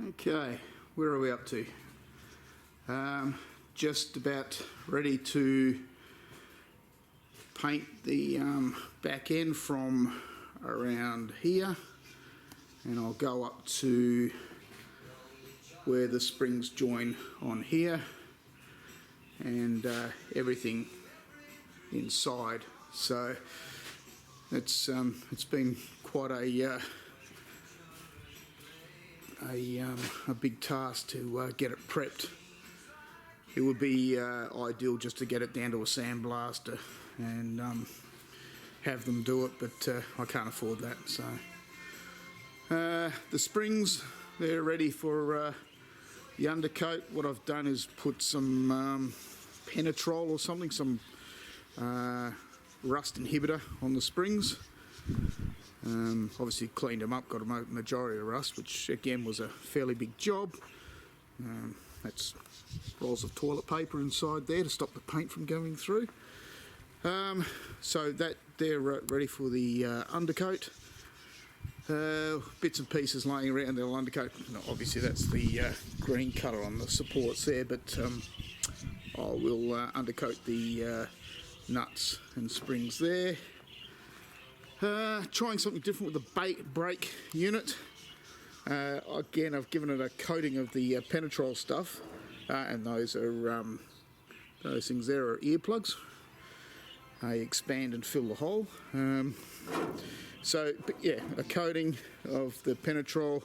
Okay, where are we up to? Just about ready to paint the back end from around here, and I'll go up to where the springs join on here and everything inside. So it's been quite a big task to get it prepped. It would be ideal just to get it down to a sandblaster and have them do it, but I can't afford that. So the springs, they're ready for the undercoat. What I've done is put some Penetrol or something, some rust inhibitor on the springs. Obviously cleaned them up, got a majority of rust, which again was a fairly big job. That's rolls of toilet paper inside there to stop the paint from going through. So that they're ready for the undercoat. Bits and pieces laying around the undercoat. Now, obviously that's the green colour on the supports there, but I will undercoat the nuts and springs there. Trying something different with the brake unit. Again, I've given it a coating of the Penetrol stuff, and those things there are earplugs. They expand and fill the hole. So, but yeah, a coating of the Penetrol.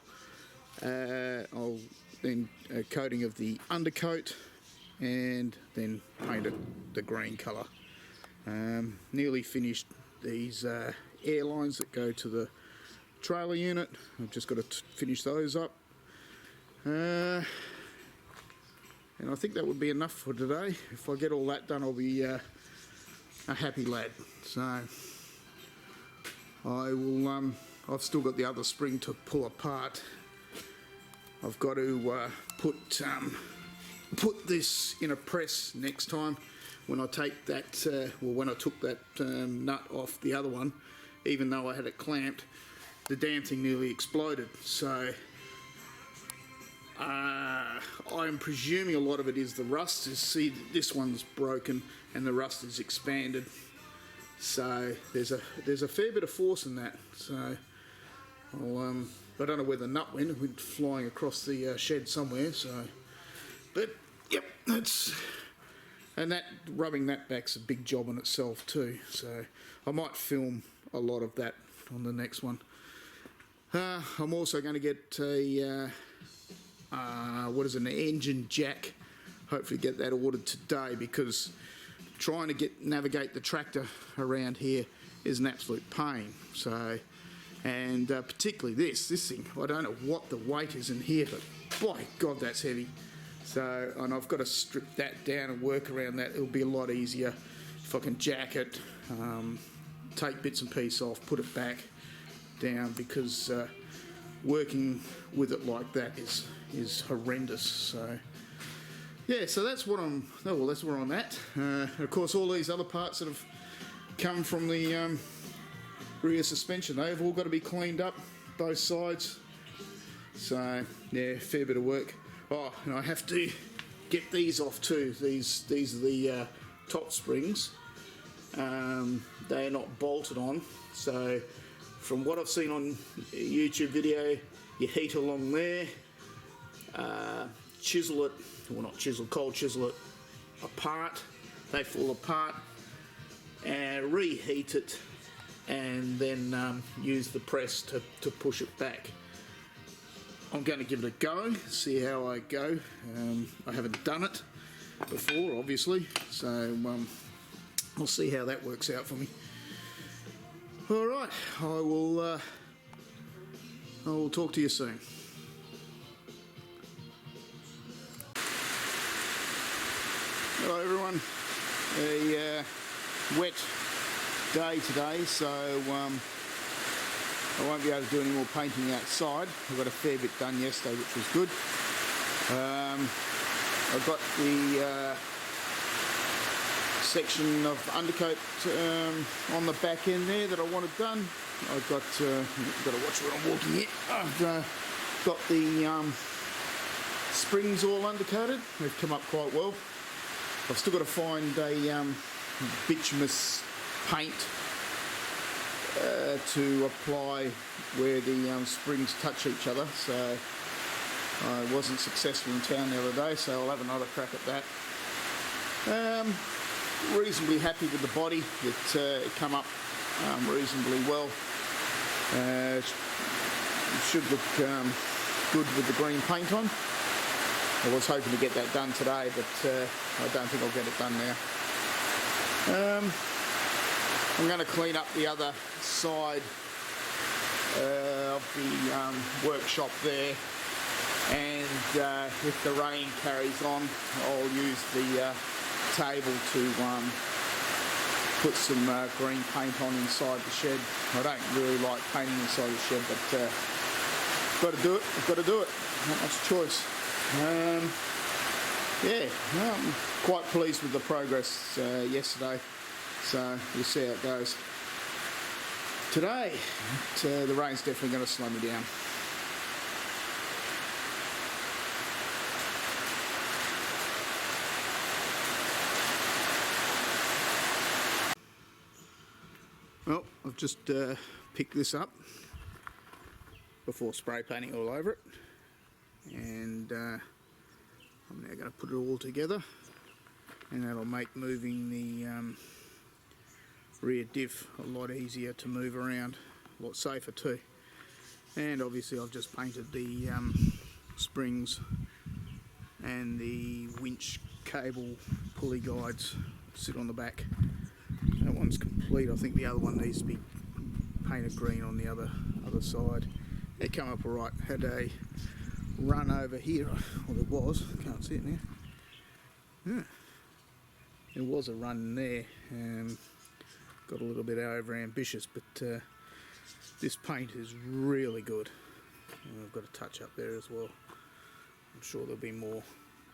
I'll then a coating of the undercoat, and then paint it the green colour. Nearly finished these air lines that go to the trailer unit. I've just got to finish those up, and I think that would be enough for today. If I get all that done, I'll be a happy lad. So I will I've still got the other spring to pull apart. I've got to put this in a press next time when I take that when I took that nut off the other one. Even though I had it clamped, the damn thing nearly exploded. So I'm presuming a lot of it is the rust. You see, this one's broken and the rust is expanded. So there's a fair bit of force in that. So I don't know where the nut went. It went flying across the shed somewhere. So, but yep, and that rubbing that back's a big job in itself too. So I might film a lot of that on the next one. I'm also going to get a an engine jack. Hopefully get that ordered today, because trying to navigate the tractor around here is an absolute pain. So, and particularly this thing, I don't know what the weight is in here, but by God, that's heavy. So, and I've got to strip that down and work around that. It'll be a lot easier if I can jack it, take bits and pieces off, put it back down, because working with it like that is horrendous. So yeah, so that's what that's where I'm at. Of course, all these other parts that have come from the rear suspension, they've all got to be cleaned up, both sides. So yeah, fair bit of work. Oh, and I have to get these off too. These are the top springs. They are not bolted on. So from what I've seen on YouTube video, you heat along there, chisel it, well not chisel, cold chisel it apart. They fall apart, and reheat it, and then use the press to push it back. I'm going to give it a go, see how I go. I haven't done it before, obviously, so we'll see how that works out for me. All right, I will talk to you soon. Hello everyone. A wet day today, so I won't be able to do any more painting outside. I got a fair bit done yesterday, which was good. I've got the section of undercoat on the back end there that I wanted done. I've got to watch where I'm walking here. I've got the springs all undercoated. They've come up quite well. I've still got to find a bituminous paint to apply where the springs touch each other, so I wasn't successful in town the other day, so I'll have another crack at that. Reasonably happy with the body. It come up reasonably well. It should look good with the green paint on. I was hoping to get that done today, but I don't think I'll get it done now. I'm going to clean up the other side of the workshop there, and if the rain carries on, I'll use the table to put some green paint on inside the shed. I don't really like painting inside the shed, but I've got to do it. I've got to do it. Not much choice. Yeah, well, I'm quite pleased with the progress yesterday, so we'll see how it goes. Today, the rain's definitely going to slow me down. Well, I've just picked this up before spray painting all over it, and I'm now going to put it all together, and that'll make moving the rear diff a lot easier to move around, a lot safer too. And obviously I've just painted the springs and the winch cable pulley guides sit on the back. That one's complete. I think the other one needs to be painted green on the other side. It came up alright. Had a run over here, or there was, can't see it now. Yeah. There was a run there. Got a little bit over ambitious, but this paint is really good. I've got a touch up there as well. I'm sure there'll be more,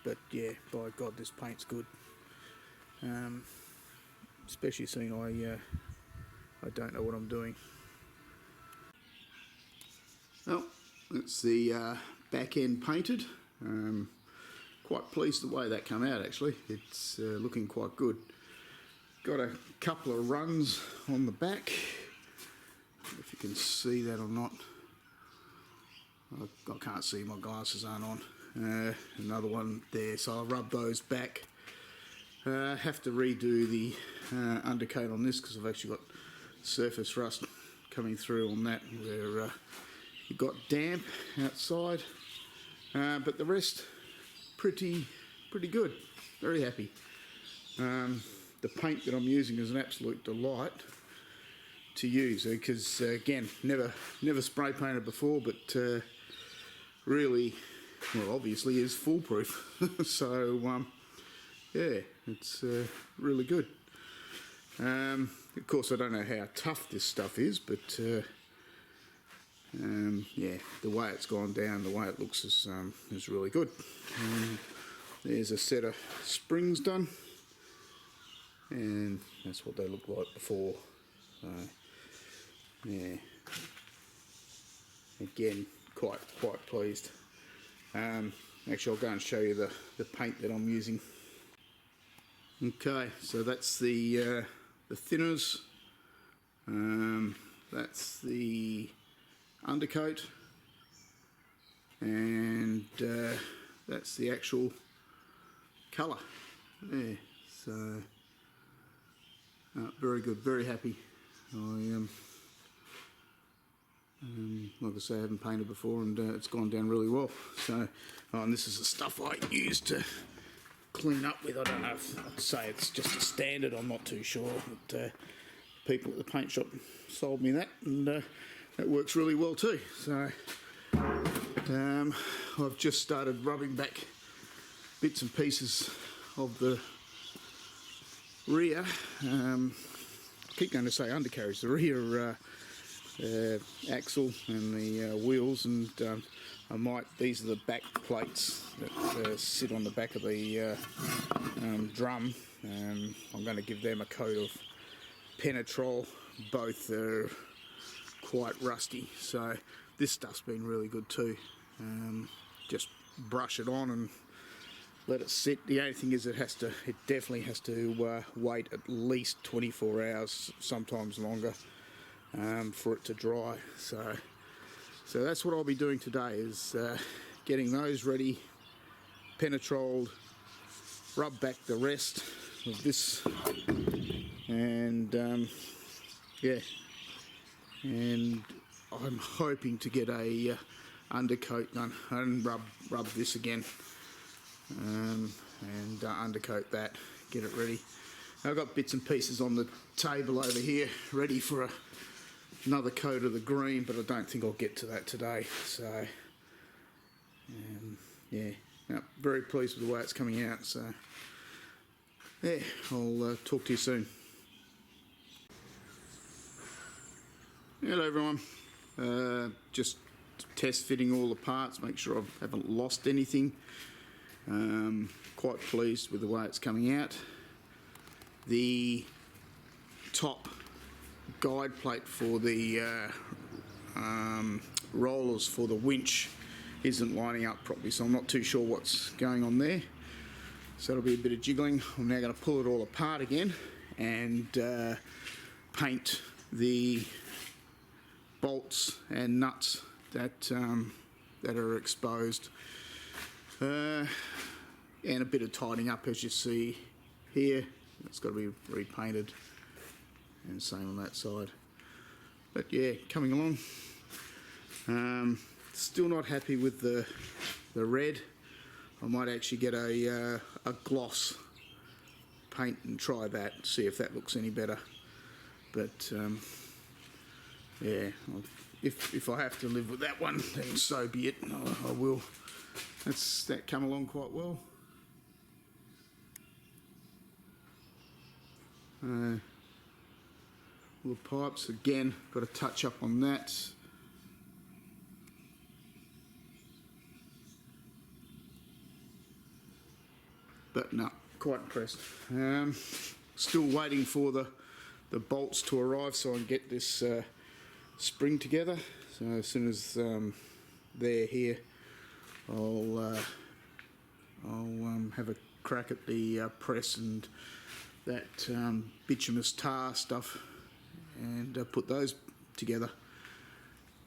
but yeah, by God, this paint's good. Especially seeing I don't know what I'm doing. Well, that's the back end painted. Quite pleased the way that came out actually. It's looking quite good. Got a couple of runs on the back. If you can see that or not. I can't see, my glasses aren't on. Another one there, so I'll rub those back. Have to redo the undercoat on this because I've actually got surface rust coming through on that where it got damp outside, but the rest pretty good. Very happy. The paint that I'm using is an absolute delight to use because again, never spray painted before, but really, well, obviously is foolproof. So yeah, it's really good. Of course, I don't know how tough this stuff is, but yeah, the way it's gone down, the way it looks is really good. There's a set of springs done, and that's what they looked like before. Yeah, again, quite pleased. Actually, I'll go and show you the paint that I'm using. Okay, so that's the thinners. That's the undercoat, and that's the actual colour. Yeah, so very good, very happy. Like I say, I haven't painted before, and it's gone down really well. So, and this is the stuff I use to clean up with. I don't know if I'd say it's just a standard, I'm not too sure, but people at the paint shop sold me that, and that works really well too. So I've just started rubbing back bits and pieces of the rear. I keep going to say undercarriage, the rear axle and the wheels, and these are the back plates that sit on the back of the drum. I'm going to give them a coat of Penetrol. Both are quite rusty, so this stuff's been really good too. just brush it on and let it sit. The only thing is it definitely has to wait at least 24 hours, sometimes longer, for it to dry. So that's what I'll be doing today, is getting those ready, penetroled, rub back the rest of this, and yeah, and I'm hoping to get a undercoat done and rub this again, and undercoat that, get it ready. I've got bits and pieces on the table over here ready for another coat of the green, but I don't think I'll get to that today. So yeah, very pleased with the way it's coming out. So yeah, I'll talk to you soon. Hello everyone, just test fitting all the parts, make sure I haven't lost anything. Quite pleased with the way it's coming out. The top guide plate for the rollers for the winch isn't lining up properly, so I'm not too sure what's going on there. So it'll be a bit of jiggling. I'm now going to pull it all apart again and paint the bolts and nuts that are exposed, and a bit of tidying up, as you see here. It's got to be repainted, and same on that side. But yeah, coming along. Still not happy with the red. I might actually get a gloss paint and try that, see if that looks any better. But yeah, if I have to live with that one, then so be it. I will. That come along quite well. All the pipes, again, got a touch up on that. But no, quite impressed. Still waiting for the bolts to arrive so I can get this spring together. So as soon as they're here, I'll have a crack at the press and that bituminous tar stuff, and put those together.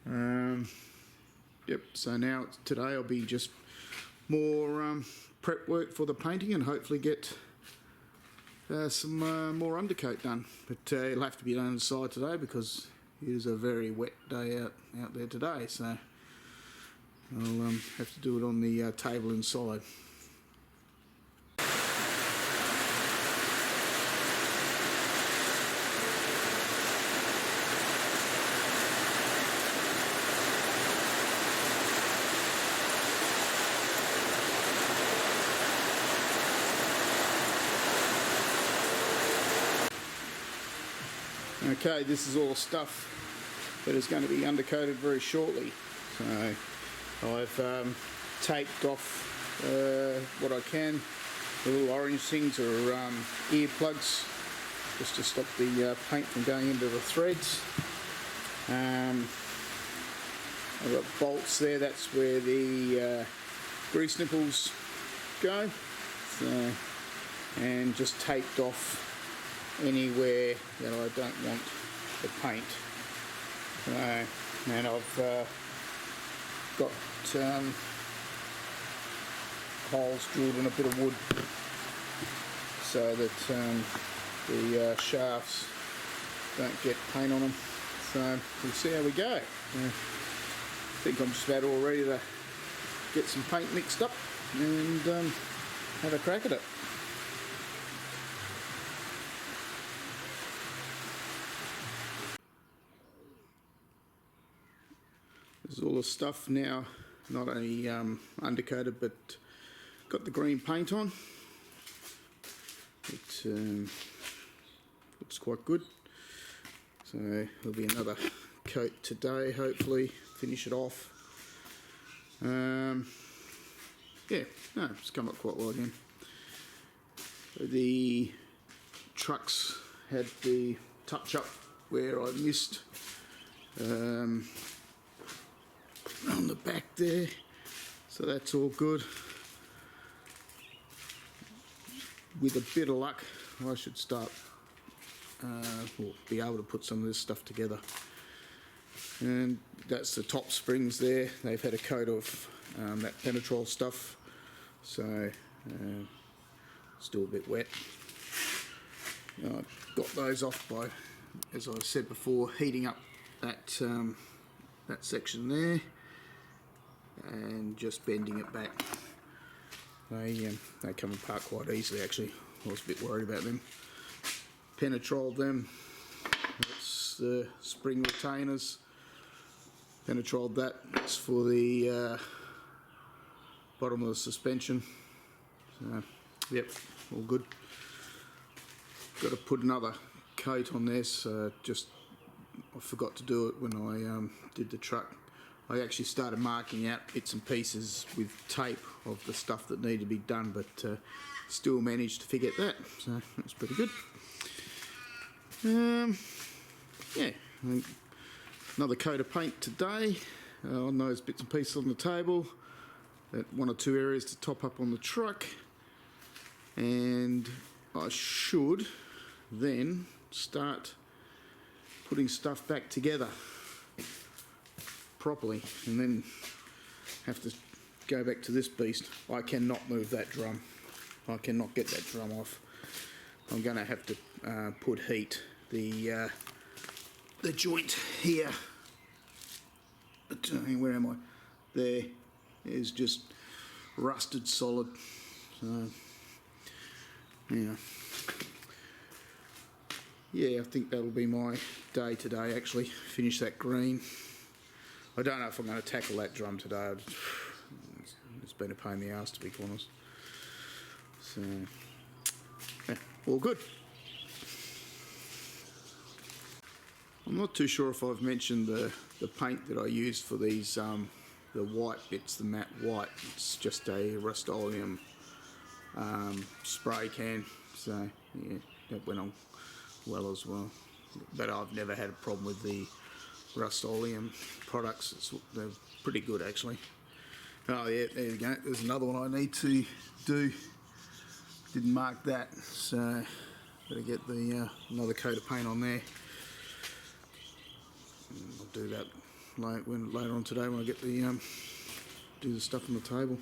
Yep. So now today I'll be just more prep work for the painting, and hopefully get some more undercoat done. But it'll have to be done inside today because it is a very wet day out there today. So I'll have to do it on the table inside. Okay, this is all the stuff that is going to be undercoated very shortly. So I've taped off what I can. The little orange things are ear plugs, just to stop the paint from going into the threads. I've got bolts there, that's where the grease nipples go. So, and just taped off anywhere that I don't want the paint. And I've got holes drilled in a bit of wood so that the shafts don't get paint on them. So we'll see how we go. I think I'm just about all ready to get some paint mixed up and have a crack at it. There's all the stuff now, not only undercoated, but got the green paint on. It looks quite good. So there'll be another coat today, hopefully, finish it off. Yeah, no, it's come up quite well again. The trucks had the touch up where I missed on the back there, So that's all good. With a bit of luck, I should start, or be able to put some of this stuff together. And that's the top springs there. They've had a coat of that Penetrol stuff, so still a bit wet. I got those off by, as I said before, heating up that that section there and just bending it back. They come apart quite easily actually. I was a bit worried about them. Penetrol them. That's the spring retainers. Penetrol that. That's for the bottom of the suspension. So, yep, all good. Got to put another coat on this. I forgot to do it when I did the truck. I actually started marking out bits and pieces with tape of the stuff that needed to be done, but still managed to forget that, so that's pretty good. Yeah, I think another coat of paint today on those bits and pieces on the table. That one or two areas to top up on the truck, and I should then start putting stuff back together properly, and then have to go back to this beast. I cannot move that drum. I cannot get that drum off. I'm going to have to put heat. The joint here, where am I? There is just rusted solid. So yeah, I think that'll be my day today. Actually, finish that green. I don't know if I'm going to tackle that drum today. It's been a pain in the arse, to be honest. So, yeah, all good. I'm not too sure if I've mentioned the paint that I used for these, the white bits, the matte white. It's just a Rust-Oleum spray can. So, yeah, that went on well as well. But I've never had a problem with the Rust-Oleum products. They're pretty good actually. Oh yeah, there you go. There's another one I need to do. Didn't mark that, so better get the another coat of paint on there. I'll do that later on today when I get the do the stuff on the table.